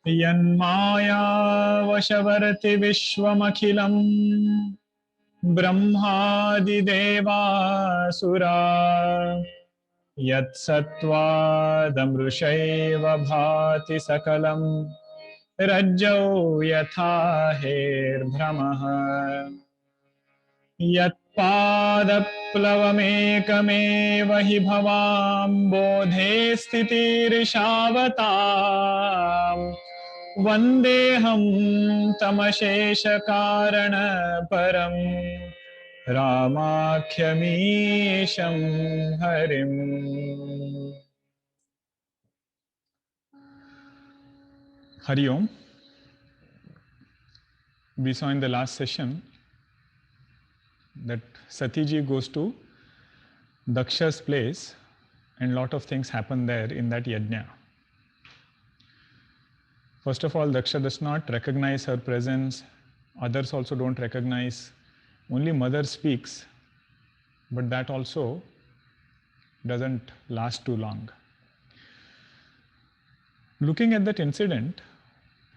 यन्माया वशवर्ति विश्वमखिलं ब्रह्मादिदेवासुरा यत्सत्त्वादमृषैव भाति सकलं रज्जौ यथा हेर्भ्रमः यत्पादप्लवमेकमेव हि भवाम्बोधे स्थितिर्षावताम् वन्देऽहं तमशेषकारणपरं रामाख्यमीशं हरिम्। Hari Om. We saw in the last session that Satiji goes to Daksha's place and lot of things happen there in that yajna. First of all, Daksha does not recognize her presence. Others also don't recognize. Only mother speaks, but that also doesn't last too long. Looking at that incident,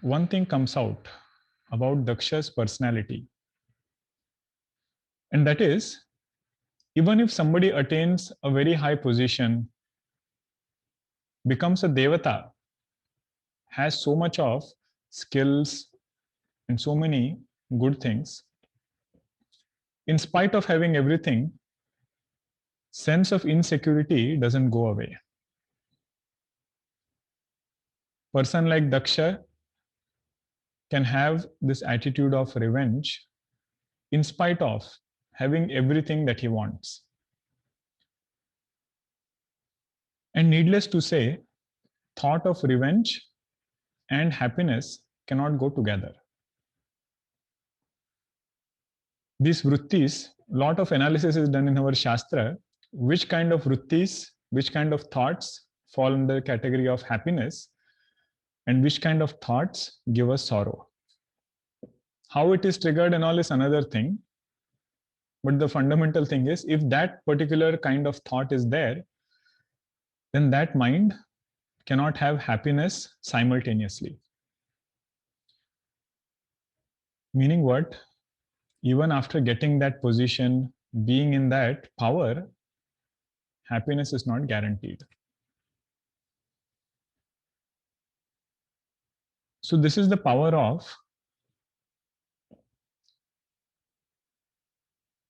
one thing comes out about Daksha's personality. And that is, even if somebody attains a very high position, becomes a devata, has so much of skills and so many good things, in spite of having everything, sense of insecurity doesn't go away. Person like Daksha can have this attitude of revenge in spite of having everything that he wants. And needless to say, thought of revenge and happiness cannot go together. These vrittis, lot of analysis is done in our Shastra, which kind of vrittis, which kind of thoughts fall in the category of happiness, and which kind of thoughts give us sorrow. How it is triggered and all is another thing. But the fundamental thing is, if that particular kind of thought is there, then that mind cannot have happiness simultaneously. Meaning what? Even after getting that position, being in that power, happiness is not guaranteed. So this is the power of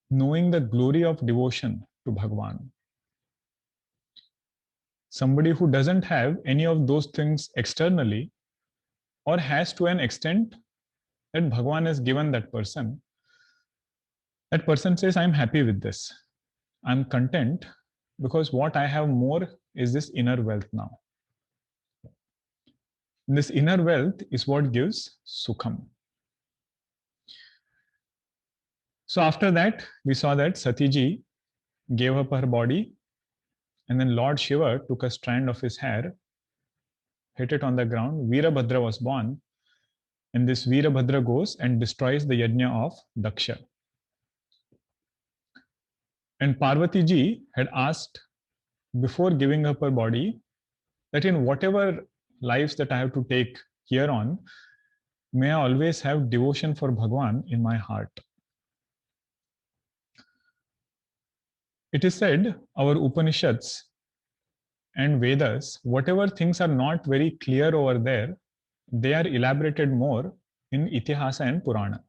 knowing the glory of devotion to Bhagwan. Somebody who doesn't have any of those things externally, or has to an extent that Bhagwan has given that person says, I'm happy with this. I'm content because what I have more is this inner wealth now. This inner wealth is what gives Sukham. So after that, we saw that Satiji gave up her body, and then Lord Shiva took a strand of his hair, hit it on the ground. Veerabhadra was born, and this Veerabhadra goes and destroys the yajna of Daksha. And Parvati ji had asked before giving up her body that in whatever lives that I have to take here on, may I always have devotion for Bhagwan in my heart. It is said, our Upanishads and Vedas, whatever things are not very clear over there, they are elaborated more in Itihasa and Purana.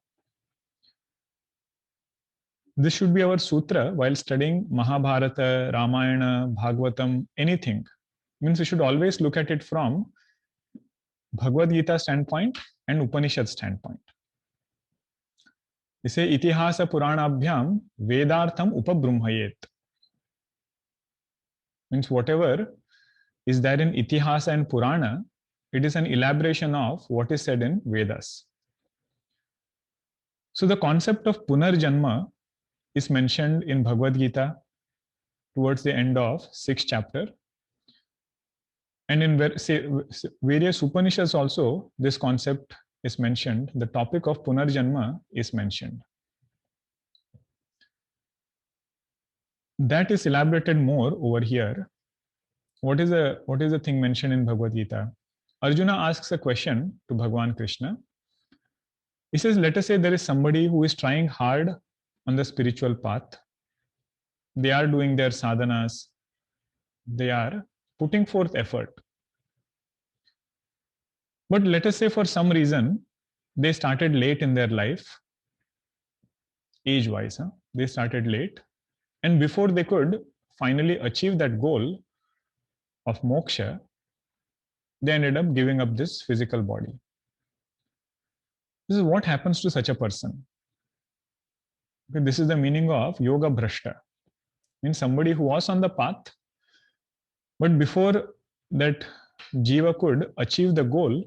This should be our sutra while studying Mahabharata, Ramayana, Bhagavatam, anything. Means we should always look at it from Bhagavad Gita standpoint and Upanishad standpoint. इसे इतिहास पुराणाभ्याम वेदार्थम उपब्रह्मयेत. Means whatever is there in Itihasa and Purana, it is an elaboration of what is said in Vedas. So the concept of Punarjanma is mentioned in Bhagavad Gita towards the end of 6th chapter. And in various Upanishads also, this concept is mentioned. The topic of Punarjanma is mentioned. That is elaborated more over here. What is the thing mentioned in Bhagavad Gita? Arjuna asks a question to Bhagwan Krishna. He says, let us say there is somebody who is trying hard on the spiritual path. They are doing their sadhanas. They are putting forth effort. But let us say for some reason, they started late in their life, age-wise. They started late. And before they could finally achieve that goal of moksha, they ended up giving up this physical body. This is what happens to such a person. Okay, this is the meaning of yoga bhrashta. Means somebody who was on the path, but before that jiva could achieve the goal,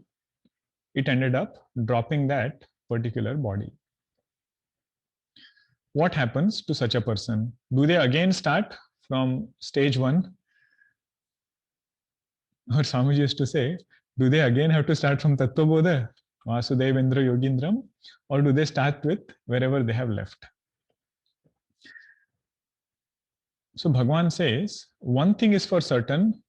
it ended up dropping that particular body. What happens to such a person? Do they again start from stage one? Or Swamiji used to say, do they again have to start from Tattva Bodha, Vasudevendra Yogindram, or do they start with wherever they have left? So Bhagwan says, one thing is for certain,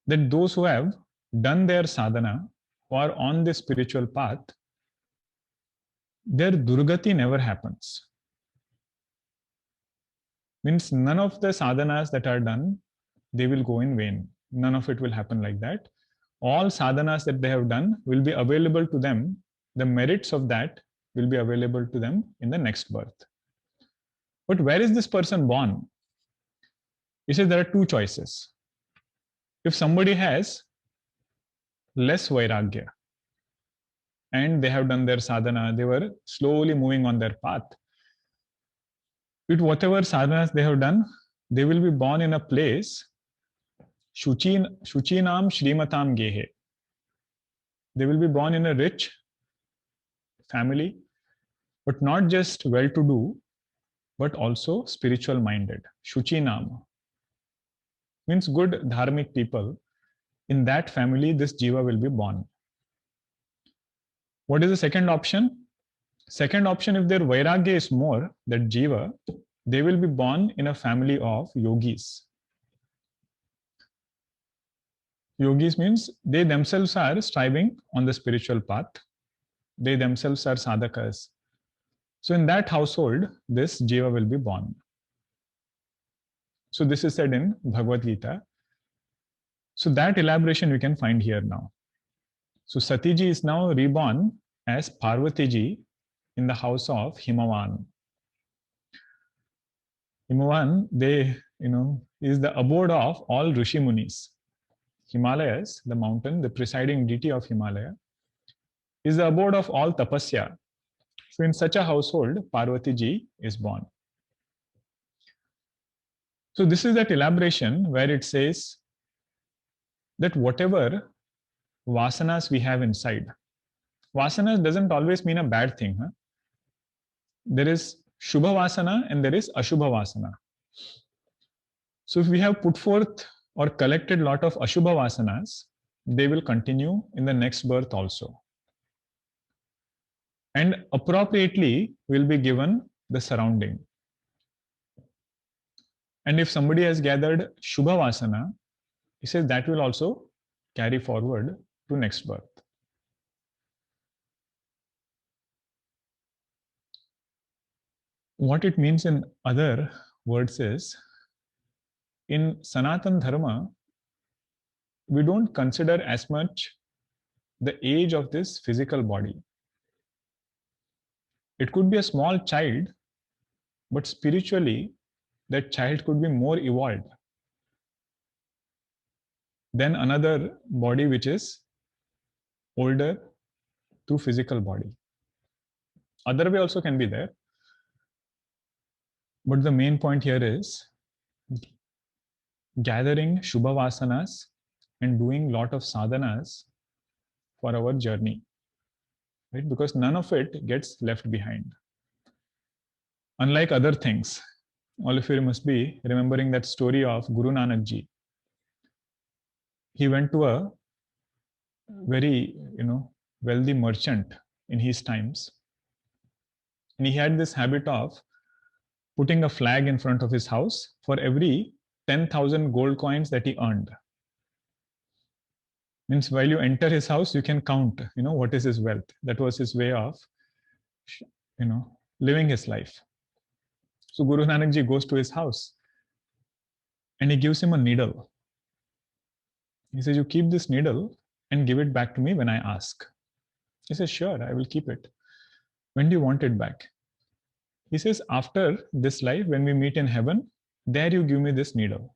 that those who have done their sadhana, who are on the spiritual path, their durgati never happens. Means none of the sadhanas that are done, they will go in vain. None of it will happen like that. All sadhanas that they have done will be available to them. The merits of that will be available to them in the next birth. But where is this person born? He says there are two choices. If somebody has less vairagya and they have done their sadhana, they were slowly moving on their path. With whatever sadhanas they have done, they will be born in a place, Shuchinam Shrimatam Gehe. They will be born in a rich family, but not just well-to-do, but also spiritual minded. Shuchinam means good dharmic people. In that family, this jiva will be born. What is the second option? Second option, if their vairagya is more, that jiva, they will be born in a family of yogis. Yogis means they themselves are striving on the spiritual path. They themselves are sadhakas. So in that household, this jiva will be born. So this is said in Bhagavad Gita. So that elaboration we can find here now. So Satiji is now reborn as Parvatiji in the house of Himavan. Himavan, is the abode of all Rishi Munis. Himalayas, the mountain, the presiding deity of Himalaya, is the abode of all tapasya. So in such a household, Parvatiji is born. So this is that elaboration where it says that whatever vasanas we have inside, vasanas doesn't always mean a bad thing. There is Shubha Vasana and there is Ashubha Vasana. So if we have put forth or collected a lot of Ashubha Vasanas, they will continue in the next birth also. And appropriately will be given the surrounding. And if somebody has gathered Shubha Vasana, he says that will also carry forward to next birth. What it means in other words is, in Sanatan Dharma, we don't consider as much the age of this physical body. It could be a small child, but spiritually, that child could be more evolved than another body which is older to physical body. Other way also can be there. But the main point here is gathering Shubha Vasanas and doing lot of sadhanas for our journey. Right? Because none of it gets left behind. Unlike other things, all of you must be remembering that story of Guru Nanak Ji. He went to a very, wealthy merchant in his times. And he had this habit of putting a flag in front of his house for every 10,000 gold coins that he earned. Means while you enter his house, you can count, what is his wealth. That was his way of, living his life. So Guru Nanak Ji goes to his house and he gives him a needle. He says, you keep this needle and give it back to me when I ask. He says, sure, I will keep it. When do you want it back? He says, after this life, when we meet in heaven, there you give me this needle.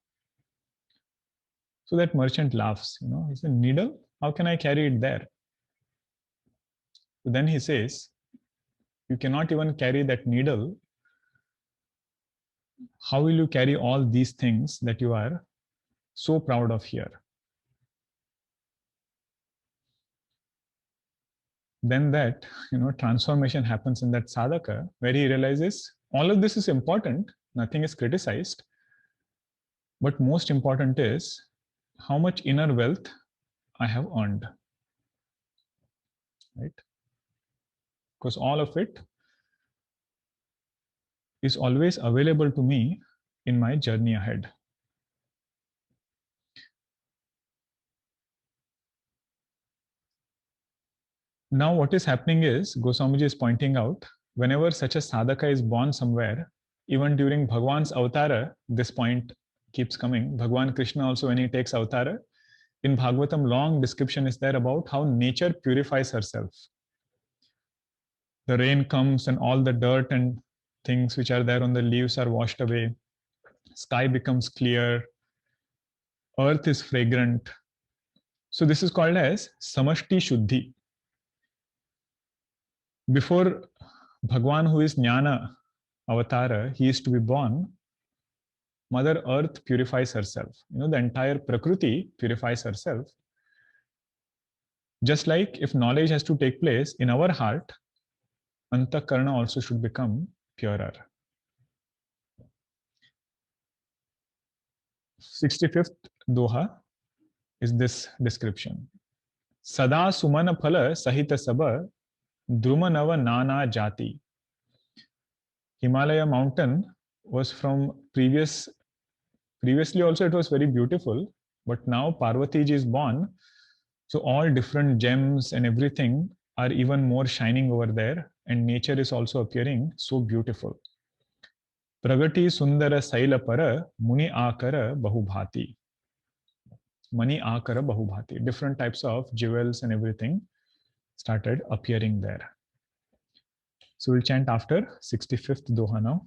So that merchant laughs, he said, needle? How can I carry it there? So then he says, you cannot even carry that needle. How will you carry all these things that you are so proud of here? Then that, transformation happens in that sadhaka, where he realizes all of this is important, nothing is criticized, but most important is how much inner wealth I have earned, right? Because all of it is always available to me in my journey ahead. Now what is happening is, Goswamiji is pointing out, whenever such a sadhaka is born somewhere, even during Bhagwan's avatara, this point keeps coming. Bhagwan Krishna also, when he takes avatara, in Bhagavatam, long description is there about how nature purifies herself. The rain comes and all the dirt and things which are there on the leaves are washed away. Sky becomes clear. Earth is fragrant. So this is called as Samashti Shuddhi. Before Bhagwan, who is Jnana Avatara, he is to be born, Mother Earth purifies herself. The entire Prakriti purifies herself. Just like if knowledge has to take place in our heart, Antakarana also should become purer. 65th Doha is this description. Sada Sumana Phala Sahita Sabha Drumanava Nana Jati. Himalaya mountain was from previously also it was very beautiful, but now Parvati ji is born, so all different gems and everything are even more shining over there, and nature is also appearing so beautiful. Pragati Sundara Saila Para Muni Akara Bahubhati. Mani Akara Bahubhati. Different types of jewels and everything started appearing there. So we'll chant after 65th Doha now.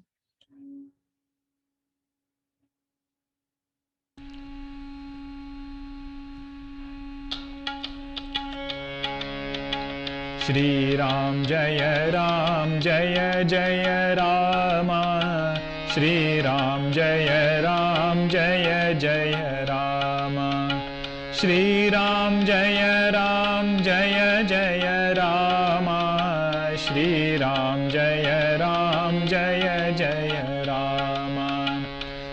Shri Ram Jaya Jaya Rama. Shri Ram Jaya Jaya Rama. Shri Ram Jaya Jaya Rama. Shri Ram Jaya Jaya Rama.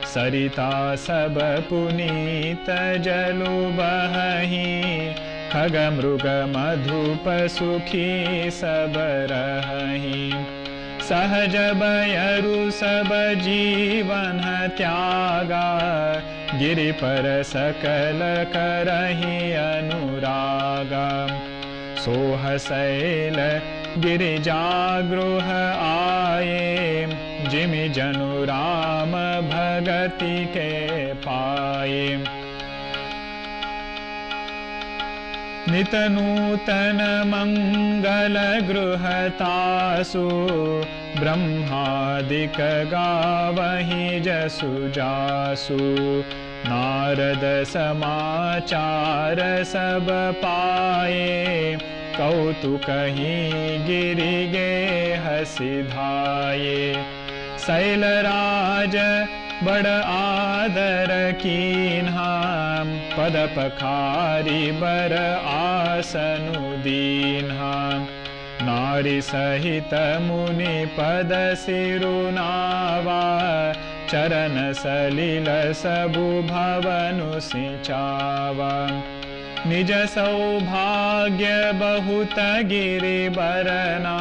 Sarita Sab Punita Jalu Bahahi. खग मृग मधुप सुखी सब रही. सहज बयरु सब जीवन त्यागा. गिरि पर सकल करहि अनुरागा. सोह शैल गिरिजागृह आए. जिमि जनु राम भगति के पाए. नित नूतन मंगल गृहतासु. ब्रह्मादिक गावहि जसु जासु. नारद समाचार सब पाए. कौतुकहि गिरि गेह सिधाए. शैलराज बड़ आदर कीन्हा. पद पखारी बर आसनु दीन्हा. नारी सहित मुनि पद सिरुनावा. चरण सलिल सबु भवनु सिंचावा. निज सौभाग्य बहुत गिरि बरना.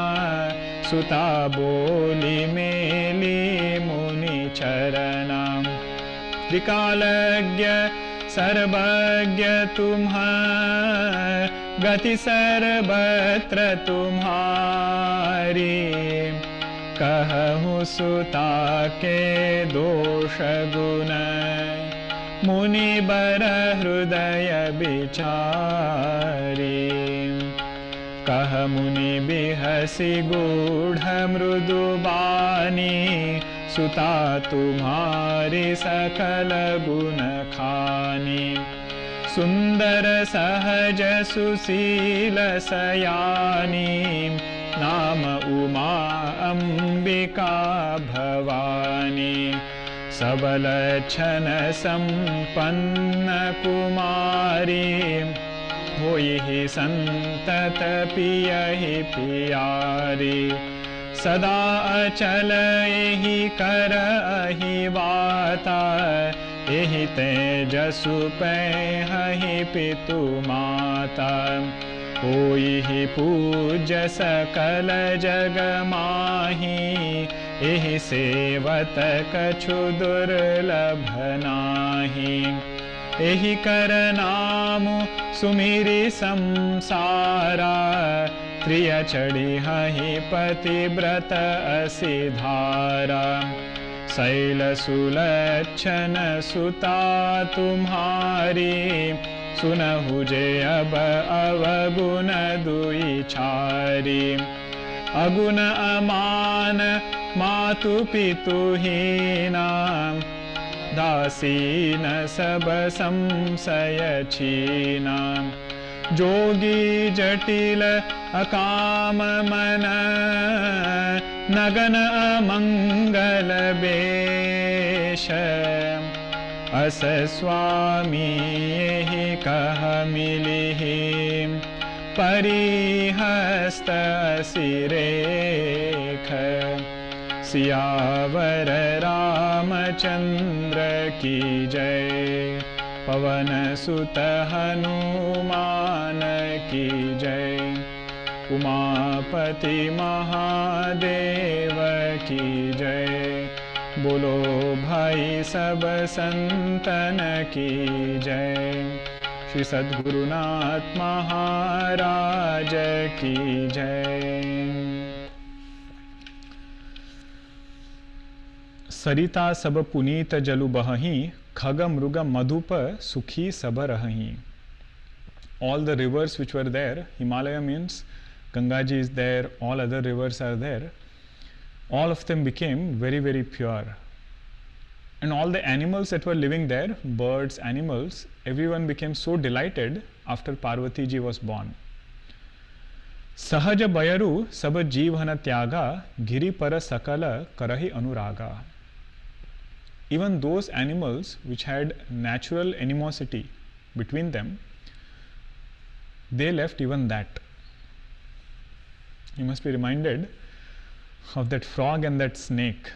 सुता बोली मेली मुनि चरना. त्रिकालज्ञ सर्वज्ञ तुम्हार गति सर्वत्र तुम्हारी, कहूँ सुता के दोष गुण मुनि बर हृदय बिचारी। कह मुनि बिहसी गूढ़ मृदु बानी, सुता तुम्हारी सकल गुण खानी। सुंदर सहज सुशील सयानी, नाम उमा अंबिका भवानी। सबल छन संपन्न कुमारी, होई संतत पियहि पियारी। सदा अचल एहि करहि वाता, एहि तेजसु पैहि पितु माता। होई पूज्य सकल जग माही, एहि सेवत कछु दुर्लभ नाही। एहि कर नाम सुमिरि संसारा, त्रिय चढ़िहि पतिव्रत असिधारा। शैल सुलक्षण सुता तुम्हारी, सुनहु जे अब अवगुण दुई छारी। अगुण अमान मातु पितु हीना, दासीन सब संशय छीना। जोगी जटिल अकाम मन, नगन अमंगल बेश। अस स्वामी एहि कह मिलिहि, परिहस्त सिरेख। सियावर रामचंद्र की जय, पवन सुत हनुमान की जय। उमापति महादेव की जय, बोलो भाई सब संतन की जय। श्री सद्गुरुनाथ महाराज की जय। सरिता सब पुनीत जलु बहहि, खग मृग मधुप सुखी सब रहहि. All the rivers which were there, Himalaya means Gangaji is there, all other rivers are there, all of them became very, very pure. And all the animals that were living there, birds, animals, everyone became so delighted after Parvati ji was born. Sahaj bayaru sab jeevhana tyaga, giri para sakala karahi anuraga. Even those animals which had natural animosity between them, they left even that. You must be reminded of that frog and that snake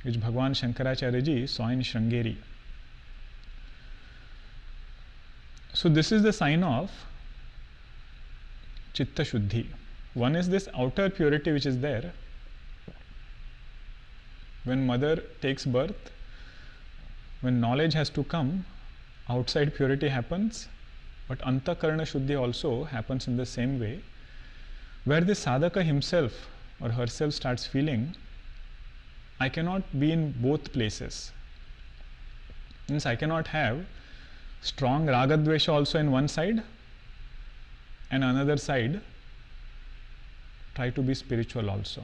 which Bhagwan Shankaracharya ji saw in Shrangeri. So this is the sign of Chitta Shuddhi. One is this outer purity which is there. When mother takes birth, when knowledge has to come, outside purity happens, but Antakarana Shuddhi also happens in the same way, where the sadhaka himself or herself starts feeling, I cannot be in both places. Means I cannot have strong ragadvesha also in one side and another side try to be spiritual also.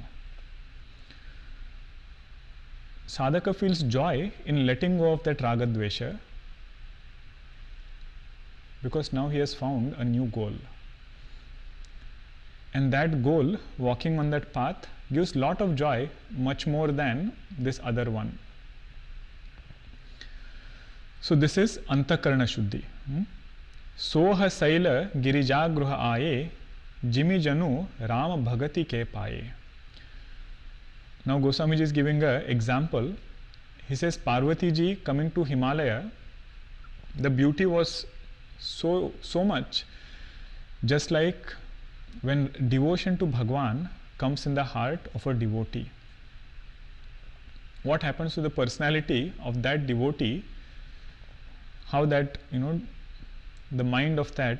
Sadhaka feels joy in letting go of that ragadvesha because now he has found a new goal. And that goal, walking on that path, gives lot of joy, much more than this other one. So this is Antakarana Shuddhi. Soha Saila Girijagruha Aaye, Jimi Janu Ram Bhagati Ke Paaye. Now Goswami ji is giving an example. He says Parvati ji coming to Himalaya, the beauty was so much, just like when devotion to Bhagwan comes in the heart of a devotee. What happens to the personality of that devotee? how that, the mind of that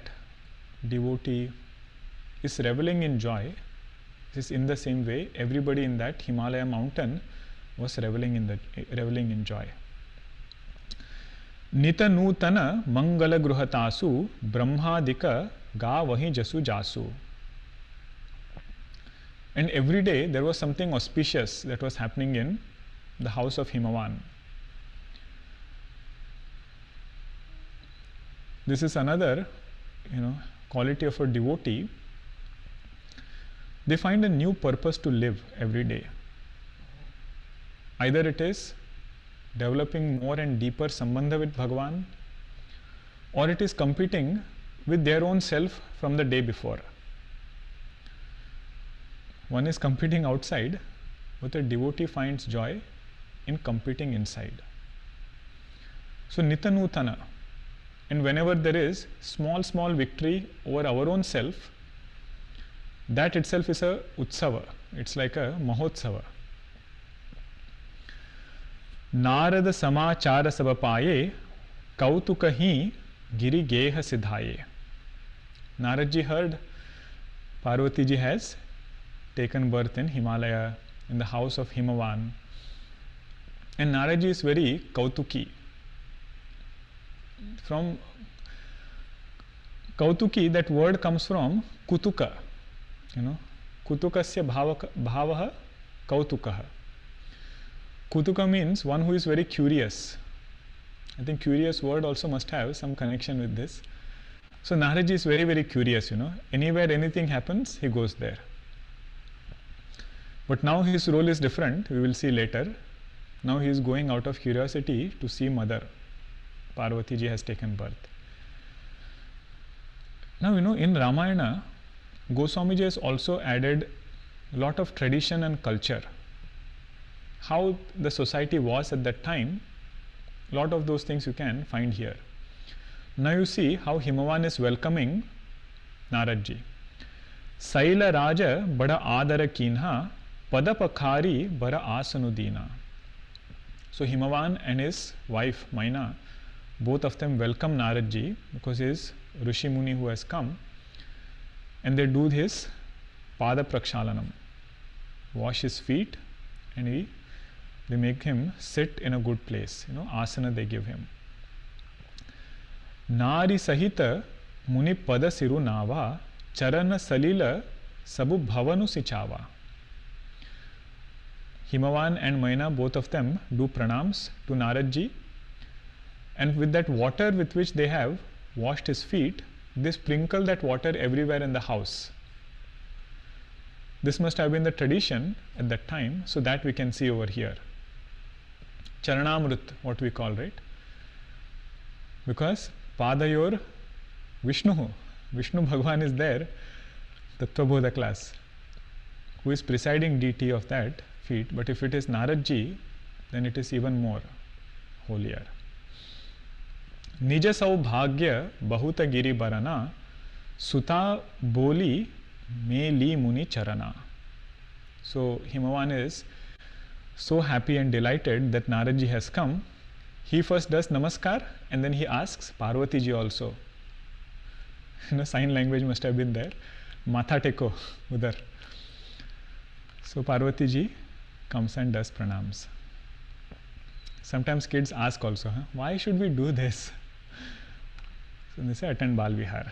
devotee is reveling in joy. This is in the same way everybody in that Himalaya mountain was reveling in joy. Nita nutana mangala gruhatasu brahmadika ga vahi jasu jasu. And every day there was something auspicious that was happening in the house of Himavan. This is another, quality of a devotee. They find a new purpose to live every day. Either it is developing more and deeper sambandha with Bhagavan, or it is competing with their own self from the day before. One is competing outside, but a devotee finds joy in competing inside. So nitanutana, and whenever there is small victory over our own self, that itself is a utsava. It's like a mahotsava. Narada samachara sabapaye kautuka hi giri geha siddhaye. Naradji heard Parvati ji has taken birth in Himalaya, in the house of Himavan. And Naradji is very kautuki. From kautuki, that word comes from kutuka. Kutukasya bhavaha kautukaha. Kutuka means one who is very curious. I think curious word also must have some connection with this. So Naradji is very curious, Anywhere anything happens, he goes there. But now his role is different, we will see later. Now he is going out of curiosity to see mother. Parvati ji has taken birth. Now, in Ramayana, Goswami ji has also added a lot of tradition and culture. How the society was at that time, a lot of those things you can find here. Now you see how Himavan is welcoming Naradji. Saila Raja bada adara kinha padapakhari bara asanudina. So Himavan and his wife Maina, both of them welcome Naradji because he is Rishi Muni who has come, and they do his pada prakshalanam, wash his feet, and they make him sit in a good place, asana they give him. Nari sahita muni pada siru nava charana salila sabu bhavanu sichava. Himavan and Maina, both of them do pranams to Naradji, and with that water with which they have washed his feet, they sprinkle that water everywhere in the house. This must have been the tradition at that time, so that we can see over here. Charanamrut, what we call, right? Because Padayor Vishnu Bhagavan is there, Tattvabodha class, who is presiding deity of that feet. But if it is Naradji, then it is even more holier. Nija saubhagya bahuta giri barana suta boli me li muni charana. So Himavan is so happy and delighted that Naradji has come. He first does namaskar and then he asks Parvati ji also. Sign language must have been there. Matha teko udhar. So Parvati ji comes and does pranams. Sometimes kids ask also, why should we do this? So they say, attend Bal Vihar.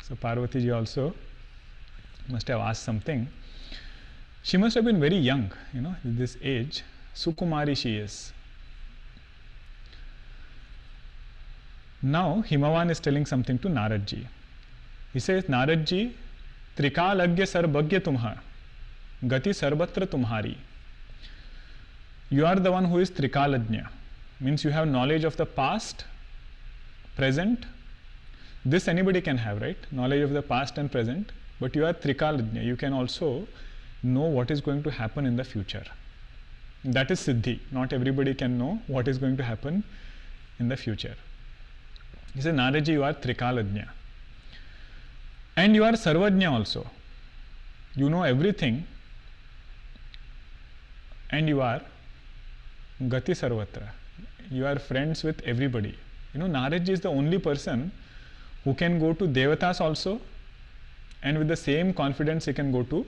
So Parvati ji also must have asked something. She must have been very young, at this age. Sukumari she is. Now Himavan is telling something to Naradji. He says, Naradji, Trikalagya Sarbagya Tumha, Gati Sarvatra Tumhari. You are the one who is Trikalajna. Means you have knowledge of the past, present. This anybody can have, right? Knowledge of the past and present. But you are Trikalajna. You can also know what is going to happen in the future. That is Siddhi. Not everybody can know what is going to happen in the future. He says, Naradji, you are Trikalajna. And you are Sarvajna also. You know everything. And you are Gati Sarvatra. You are friends with everybody. Naradji is the only person who can go to Devatas also, and with the same confidence he can go to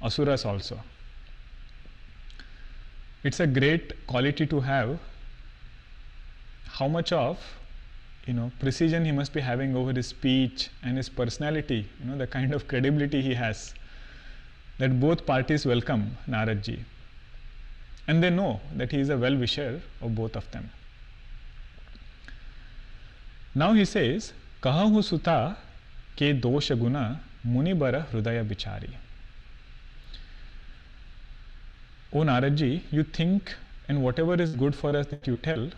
Asuras also. It's a great quality to have. How much of precision he must be having over his speech and his personality, the kind of credibility he has, that both parties welcome Naradji. And they know that he is a well-wisher of both of them. Now he says, Kahahu Suta ke dosha guna munibara hridaya bichari. O Naradji, you think and whatever is good for us that you tell,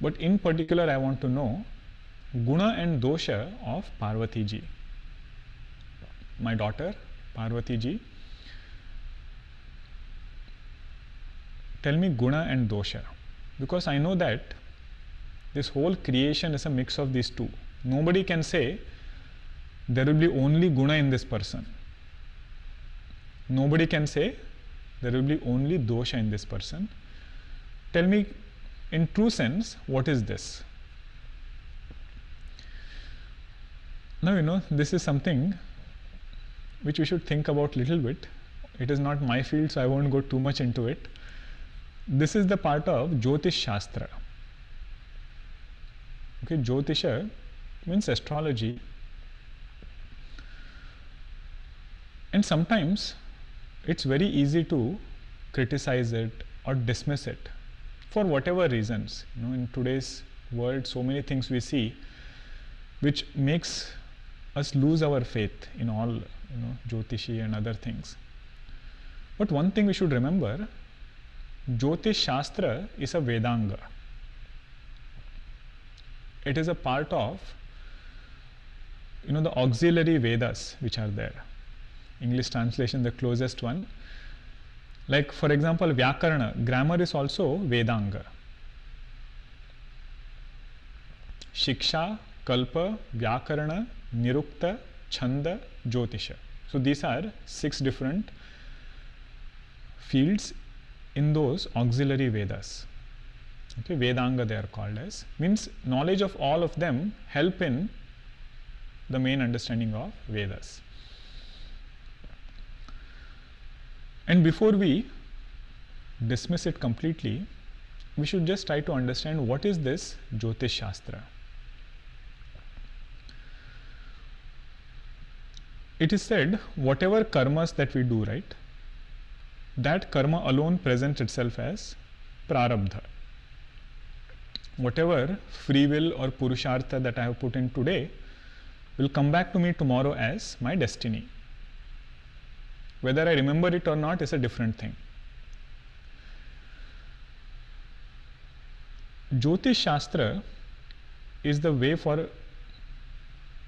but in particular I want to know guna and dosha of Parvati ji, my daughter Parvati ji. Tell me guna and dosha, because I know that this whole creation is a mix of these two. Nobody can say there will be only guna in this person. Nobody can say there will be only dosha in this person. Tell me in true sense, what is this? Now, this is something which we should think about little bit. It is not my field, so I won't go too much into it. This is the part of Jyotish Shastra. Okay, Jyotisha means astrology. And sometimes it's very easy to criticize it or dismiss it for whatever reasons. In today's world, so many things we see which makes us lose our faith in all Jyotishi and other things. But one thing we should remember, Jyotish Shastra is a Vedanga. It is a part of the auxiliary Vedas which are there. English translation, the closest one. Like for example, Vyakarana, grammar is also Vedanga. Shiksha, Kalpa, Vyakarana, Nirukta, Chanda, Jyotisha. So these are 6 different fields in those auxiliary Vedas. Okay, Vedanga they are called as. Means knowledge of all of them help in the main understanding of Vedas. And before we dismiss it completely, we should just try to understand what is this Jyotish Shastra. It is said, whatever karmas that we do, right, that karma alone presents itself as prarabdha. Whatever free will or purushartha that I have put in today will come back to me tomorrow as my destiny. Whether I remember it or not is a different thing. Jyotish Shastra is the way for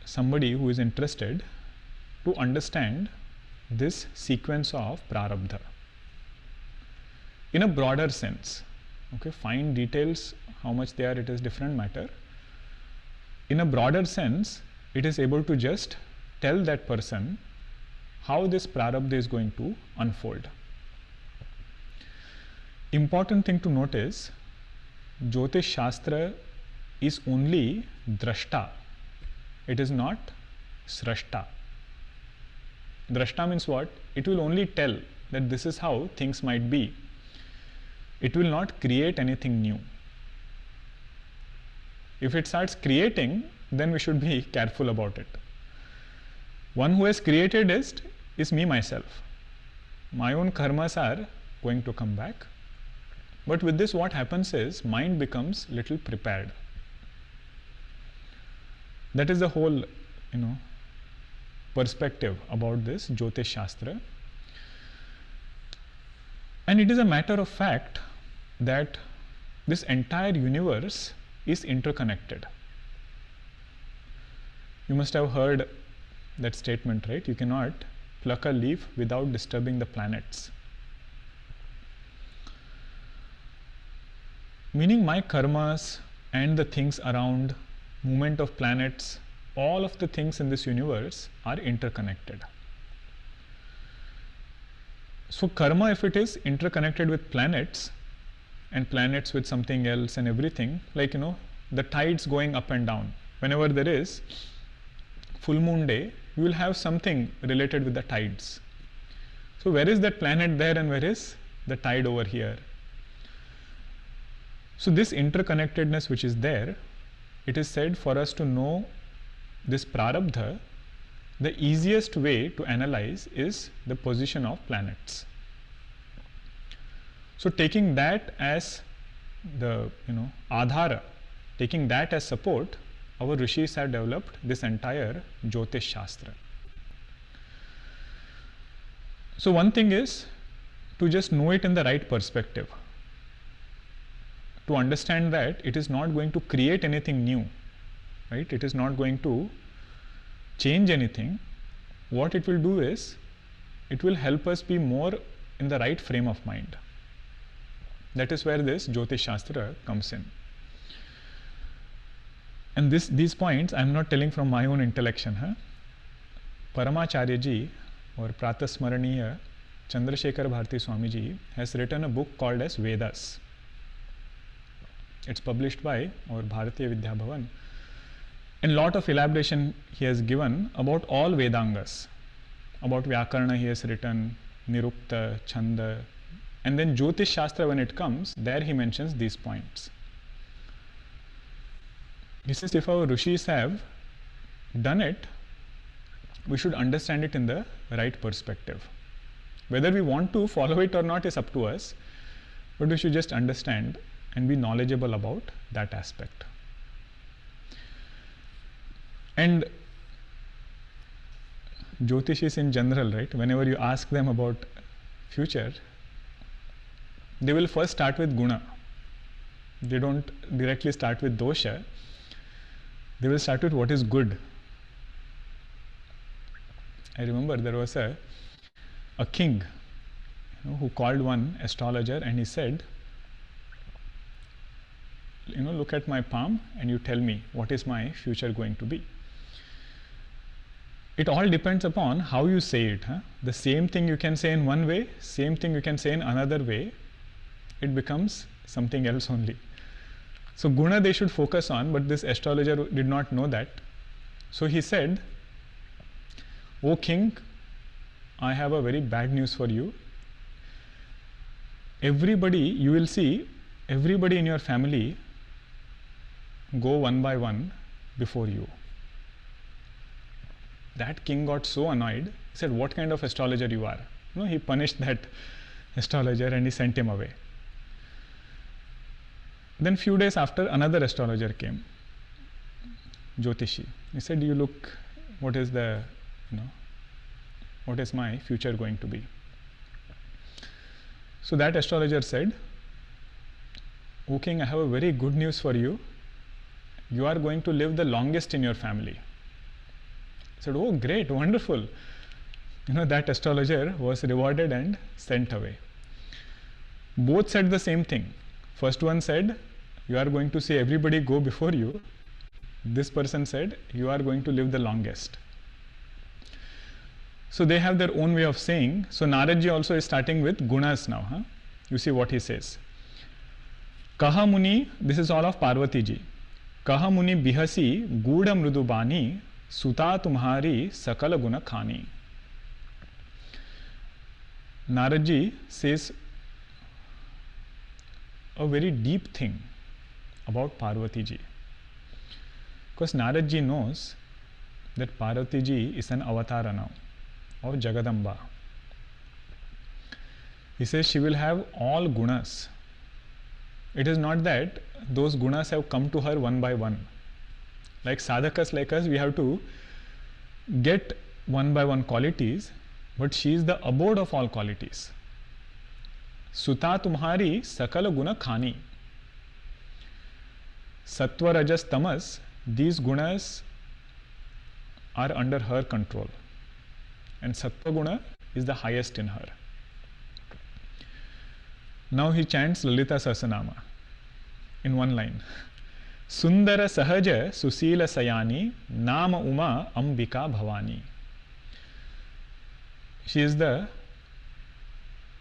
somebody who is interested to understand this sequence of prarabdha in a broader sense. Okay, fine details, how much they are, it is different matter. In a broader sense, it is able to just tell that person how this prarabdha is going to unfold. Important thing to note is, Jyotish Shastra is only drashta. It is not srashta. Drashta means what? It will only tell that this is how things might be. It will not create anything new. If it starts creating, then we should be careful about it. One who has created is me myself. My own karmas are going to come back. But with this, what happens is mind becomes little prepared. That is the whole, perspective about this Jyotish Shastra. And it is a matter of fact that this entire universe is interconnected. You must have heard that statement, right? You cannot pluck a leaf without disturbing the planets. Meaning my karmas and the things around, movement of planets, all of the things in this universe are interconnected. So karma, if it is interconnected with planets and planets with something else and everything, like the tides going up and down. Whenever there is full moon day, you will have something related with the tides. So where is that planet there and where is the tide over here? So this interconnectedness which is there, it is said for us to know this prarabdha, the easiest way to analyze is the position of planets. So taking that as the adhara, taking that as support, our rishis have developed this entire Jyotish Shastra. So one thing is to just know it in the right perspective, to understand that it is not going to create anything new, right? It is not going to change anything. What it will do is, it will help us be more in the right frame of mind. That is where this Jyotish Shastra comes in. And these points I am not telling from my own intellection. Paramacharya ji or Pratasmaraniya Chandrasekhar Bharati Swami ji has written a book called as Vedas. It's published by our Bharatiya Vidya Bhavan. And lot of elaboration he has given about all Vedangas. About Vyakarana he has written, Nirukta, Chanda, and then Jyotish Shastra when it comes, there he mentions these points. He says if our rishis have done it, we should understand it in the right perspective. Whether we want to follow it or not is up to us, but we should just understand and be knowledgeable about that aspect. And Jyotishis in general, right, whenever you ask them about future, they will first start with guna. They don't directly start with dosha. They will start with what is good. I remember there was a king who called one astrologer and he said, look at my palm and you tell me what is my future going to be. It all depends upon how you say it. The same thing you can say in one way, same thing you can say in another way, it becomes something else only. So guna they should focus on, but this astrologer did not know that. So he said, "O king, I have a very bad news for you. Everybody, you will see, everybody in your family go one by one before you." That king got so annoyed. He said, "What kind of astrologer you are?" He punished that astrologer and he sent him away. Then few days after, another astrologer came, Jyotishi. He said, "You look, what is my future going to be?" So that astrologer said, "O king, I have a very good news for you. You are going to live the longest in your family." I said, "Oh, great, wonderful." That astrologer was rewarded and sent away. Both said the same thing. First one said, "You are going to see everybody go before you." This person said, "You are going to live the longest." So they have their own way of saying. So Naradji also is starting with gunas now. You see what he says. Kaha muni, this is all of Parvati ji. Kaha muni bihasi gudha mrudubani suta tumhari sakala guna khani. Naradji says a very deep thing about Parvati ji. Because Narad ji knows that Parvati ji is an avatara now of Jagadamba. He says she will have all gunas. It is not that those gunas have come to her one by one. Like sadhakas like us, we have to get one by one qualities, but she is the abode of all qualities. Suta tumhari sakala guna khani. Sattva, rajas, tamas, these gunas are under her control. And sattva guna is the highest in her. Now he chants Lalita Sahasranama in one line. Sundara sahaja susila sayani nama uma ambika bhavani. She is the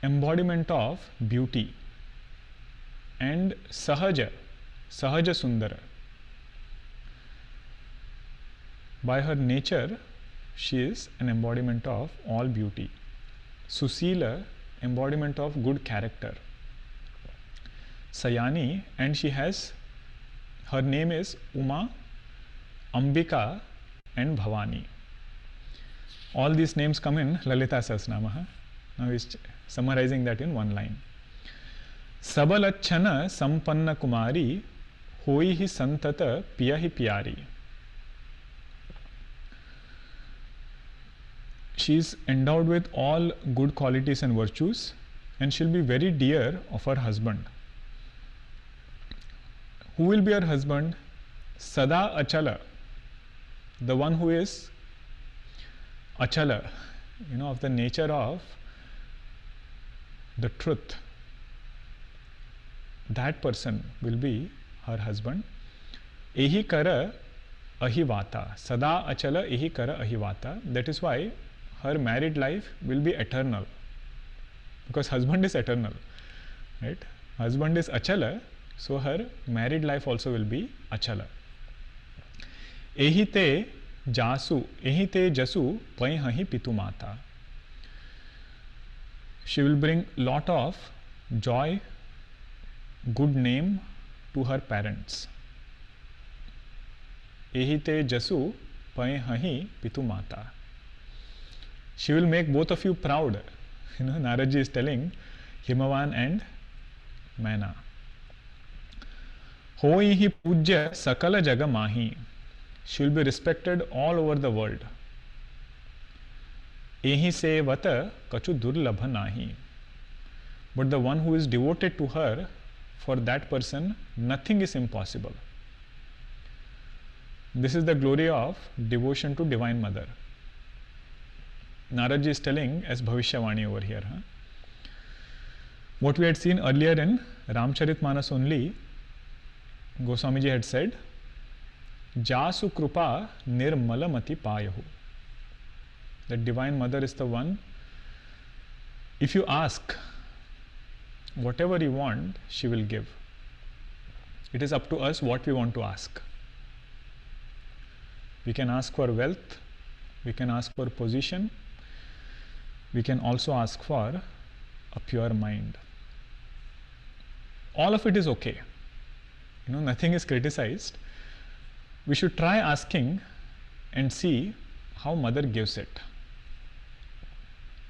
embodiment of beauty and sahaja sundara. By her nature, she is an embodiment of all beauty. Susila, embodiment of good character. Sayani, and she has, her name is Uma, Ambika, and Bhavani. All these names come in Lalita Sahasranama. Now he is summarizing that in one line. Sabalachana Sampanna Kumari, Hoi hi Santata Piya hi Pyari. She is endowed with all good qualities and virtues, and she'll be very dear of her husband. Who will be her husband? Sada Achala, the one who is Achala, of the nature of the truth. That person will be her husband. Ehi kara ahivata. Sada achala ehi kara ahivata. That is why her married life will be eternal. Because husband is eternal. Right? Husband is achala, so her married life also will be achala. Ehi te jasu, ehi te jasu paihahi pitu mata. She will bring lot of joy, good name to her parents. Ehi te jasu paihahi pitu mata. She will make both of you proud. Naradji is telling Himavan and Maina. Hoi hi pujya sakala jaga mahi. She will be respected all over the world. Ehi se vata kachu durlabha nahi. But the one who is devoted to her, for that person, nothing is impossible. This is the glory of devotion to Divine Mother. Naradji is telling as Bhavishyavani over here. What we had seen earlier in Ramcharitmanas only, Goswamiji had said, Jasu Krupa Nirmalamati Payahu. That Divine Mother is the one, if you ask whatever you want, she will give. It is up to us what we want to ask. We can ask for wealth, we can ask for position, we can also ask for a pure mind. All of it is okay. Nothing is criticized. We should try asking and see how Mother gives it.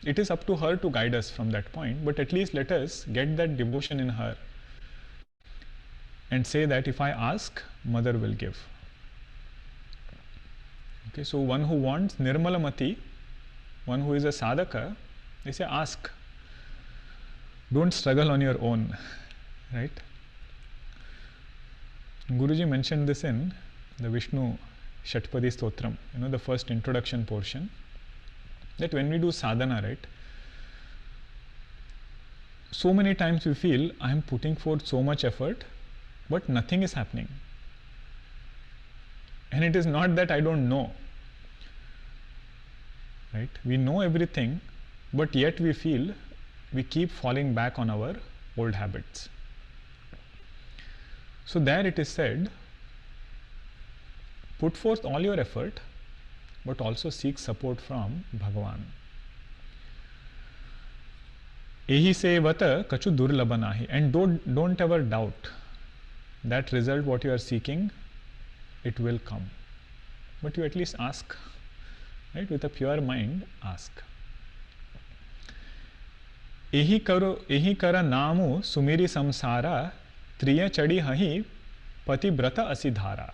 It is up to her to guide us from that point, but at least let us get that devotion in her and say that if I ask, Mother will give. Okay, so one who wants Nirmalamati, one who is a sadhaka, they say ask. Don't struggle on your own, right? Guruji mentioned this in the Vishnu Shatpadi Stotram, the first introduction portion, that when we do sadhana, right, so many times we feel I am putting forth so much effort, but nothing is happening. And it is not that I don't know, right? We know everything, but yet we feel we keep falling back on our old habits. So there it is said, put forth all your effort, but also seek support from Bhagavan. Ehi se vata kachu durlabha nahi. And don't ever doubt that result what you are seeking, it will come. But you at least ask, right? With a pure mind, ask. Ehi kara namu sumiri samsara triya chadi hahi patibrata asidhara.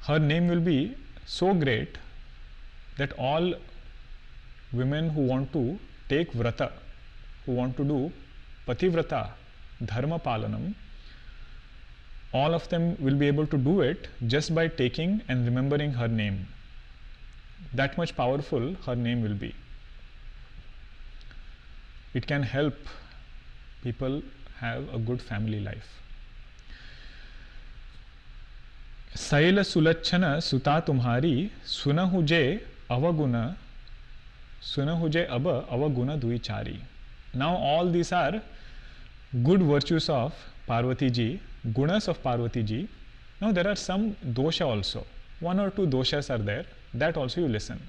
Her name will be so great that all women who want to take vrata, who want to do pativrata, dharma palanam, all of them will be able to do it just by taking and remembering her name. That much powerful her name will be. It can help people have a good family life. Saila sulachana suta tumhari sunahuje avaguna sunahuje abba avaguna duichari. Now all these are good virtues of Parvati ji, gunas of Parvati ji. Now there are some dosha also. one or two doshas are there, that also you listen.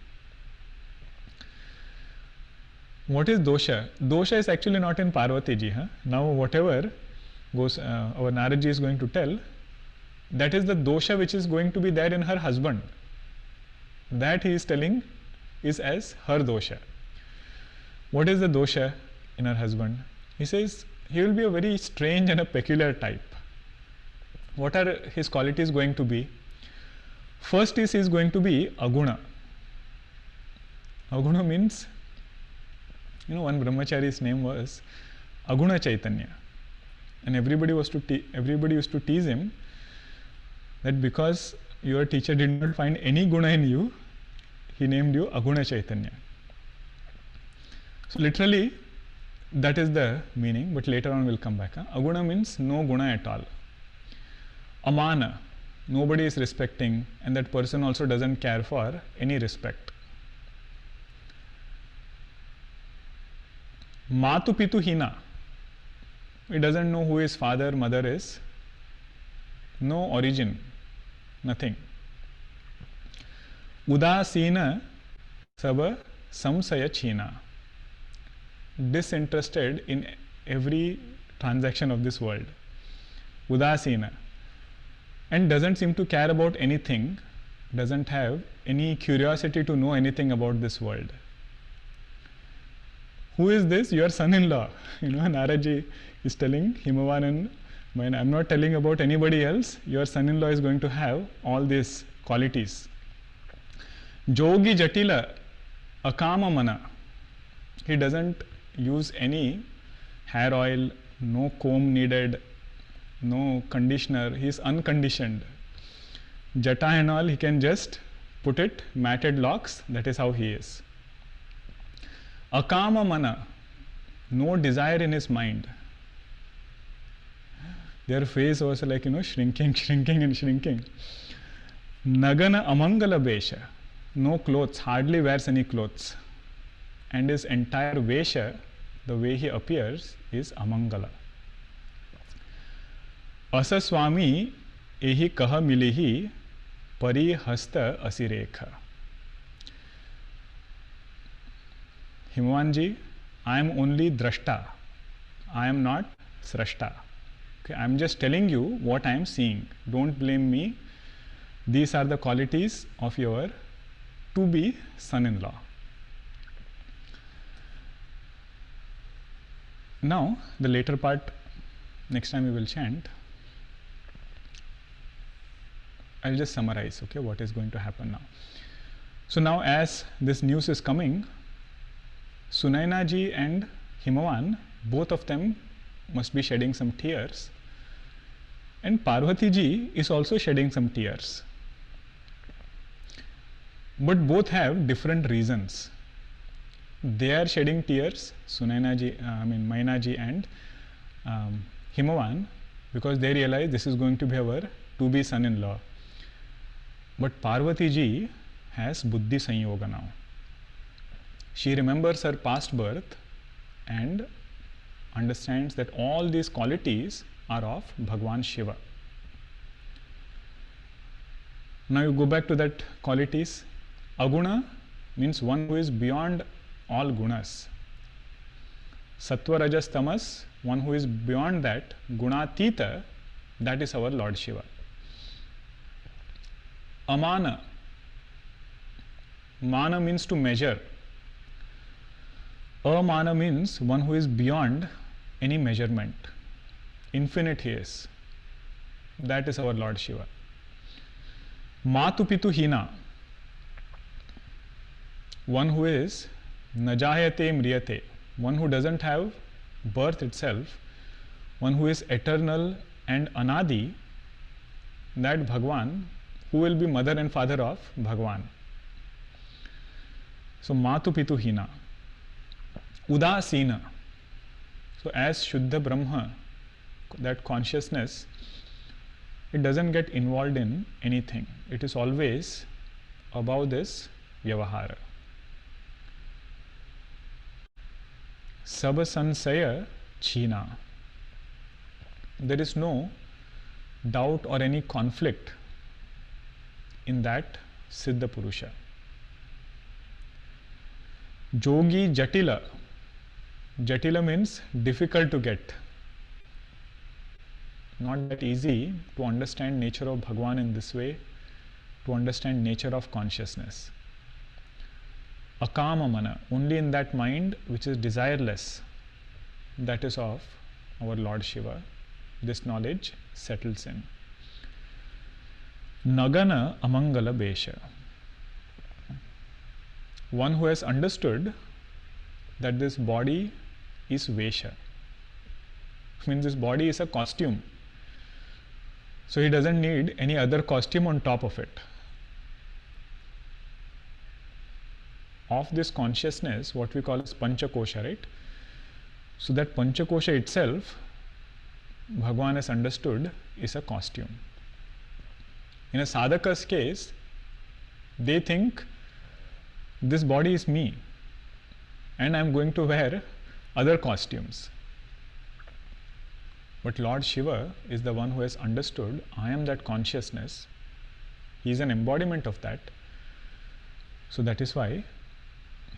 What is dosha? Dosha is actually not in Parvati ji. Huh? Now whatever goes, our Narad ji is going to tell, that is the dosha which is going to be there in her husband. That he is telling is as her dosha. What is the dosha in her husband? He says he will be a very strange and a peculiar type. What are his qualities going to be? First is he is going to be aguna. Aguna means, one brahmachari's name was Aguna Chaitanya, and everybody used to tease him that because your teacher did not find any guna in you, he named you Aguna Chaitanya. So literally that is the meaning, but later on we'll come back. Aguna means no guna at all. Amana, nobody is respecting, and that person also doesn't care for any respect. Matu Pitu Hina, he doesn't know who his father, mother is, no origin, nothing. Udasina Saba Samsaya China, disinterested in every transaction of this world. Udasina, and doesn't seem to care about anything, doesn't have any curiosity to know anything about this world. Who is this? Your son-in-law. Narad ji is telling Himavan and Maina, I'm not telling about anybody else. Your son-in-law is going to have all these qualities. Jogi Jatila Akama Mana. He doesn't use any hair oil, no comb needed, no conditioner. He is unconditioned. Jata and all, he can just put it, matted locks, that is how he is. Akama Mana, no desire in his mind. Their face was like, shrinking and shrinking. Nagana Amangala Vesha, no clothes, hardly wears any clothes. And his entire Vesha, the way he appears, is Amangala. Asa Swami ehi kaha milihi pari hasta asirekha. Himavanji, I am only drashta. I am not srashta. Okay, I am just telling you what I am seeing. Don't blame me. These are the qualities of your to-be son-in-law. Now, the later part, next time we will chant. I'll just summarize, okay, what is going to happen now. So now as this news is coming, Sunaina ji and Himavan, both of them must be shedding some tears, and Parvati ji is also shedding some tears. But both have different reasons. They are shedding tears, Maina ji and Himavan, because they realize this is going to be our to-be son-in-law. But Parvati ji has Buddhi Sanyoga now. She remembers her past birth and understands that all these qualities are of Bhagwan Shiva. Now you go back to that qualities. Aguna means one who is beyond all gunas. Sattva, Rajas, Tamas, one who is beyond that, Gunatita, that is our Lord Shiva. Amana, mana means to measure. Amana means one who is beyond any measurement. Infinite he is. That is our Lord Shiva. Matu Pitu Hina, one who is Najayate Mriyate, one who doesn't have birth itself, one who is eternal and Anadi, that Bhagwan, who will be mother and father of Bhagwan. So Matu Pitu Hina. Udasina. So as Shuddha Brahma, that consciousness, it doesn't get involved in anything. It is always above this Vyavahara. Sabasansaya China. There is no doubt or any conflict in that Siddha Purusha. Jogi Jatila. Jatila means difficult to get. Not that easy to understand nature of Bhagwan in this way, to understand nature of consciousness. Akama mana, only in that mind which is desireless, that is of our Lord Shiva, this knowledge settles in. Nagana amangala besha. One who has understood that this body is vesha, means this body is a costume. So he doesn't need any other costume on top of it. Of this consciousness, what we call as Panchakosha, right? So that Panchakosha itself, Bhagwan has understood, is a costume. In a sadhaka's case, they think this body is me and I am going to wear other costumes. But Lord Shiva is the one who has understood, I am that consciousness. He is an embodiment of that. So that is why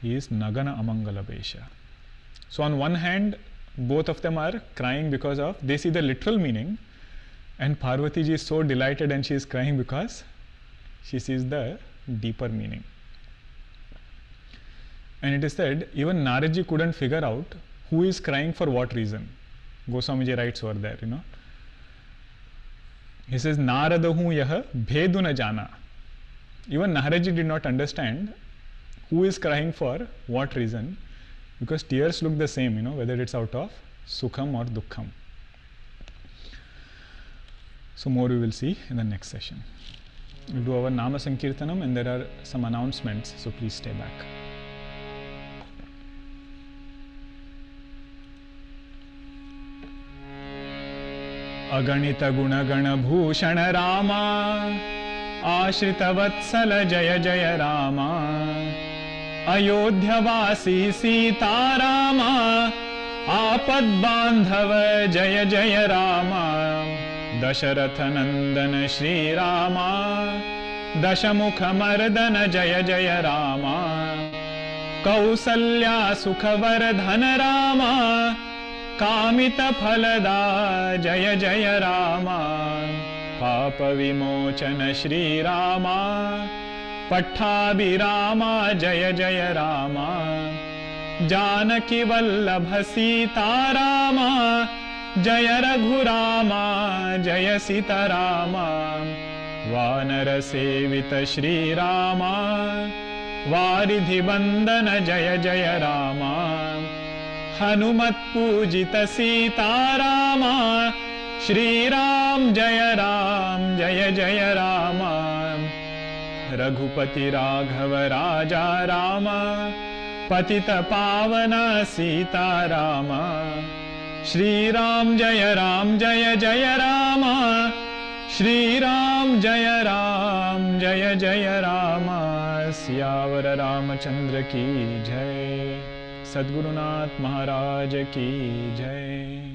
he is Nagana Amangala Besha. So on one hand, both of them are crying because of, they see the literal meaning, and Parvati ji is so delighted and she is crying because she sees the deeper meaning. And it is said, even Naradji couldn't figure out who is crying for what reason. Goswamiji writes over there, He says, Naradahu yaha bhedu na jana. Even Naradji did not understand who is crying for what reason, because tears look the same, whether it's out of sukham or dukkham. So more we will see in the next session. We'll do our Nama Sankirtanam and there are some announcements, so please stay back. अगणित गुणगण भूषण रामा आश्रित वत्सल जय जय रामा अयोध्यवासी सीता रामा आपद बांधव जय जय रामा दशरथ नंदन श्री रामा दशमुख मर्दन जय जय रामा कौसल्या सुखवर्धन रामा कामित फलदा जय जय रामा पाप विमोचन श्री रामा पट्टाभिरामा जय जय रामा जानकी वल्लभ सीता रामा जय रघुरामा जय सीता रामा वानर सेवित श्री रामा वारिधि वंदन जय जय रामा हनुमत पूजित सीता रामा श्री राम जय जय रामा रघुपति राघव राजा रामा पतित पावन सीता रामा श्री राम जय जय रामा श्री राम जय जय रामा सियावर रामचंद्र की जय। सद्गुरुनाथ महाराज की जय।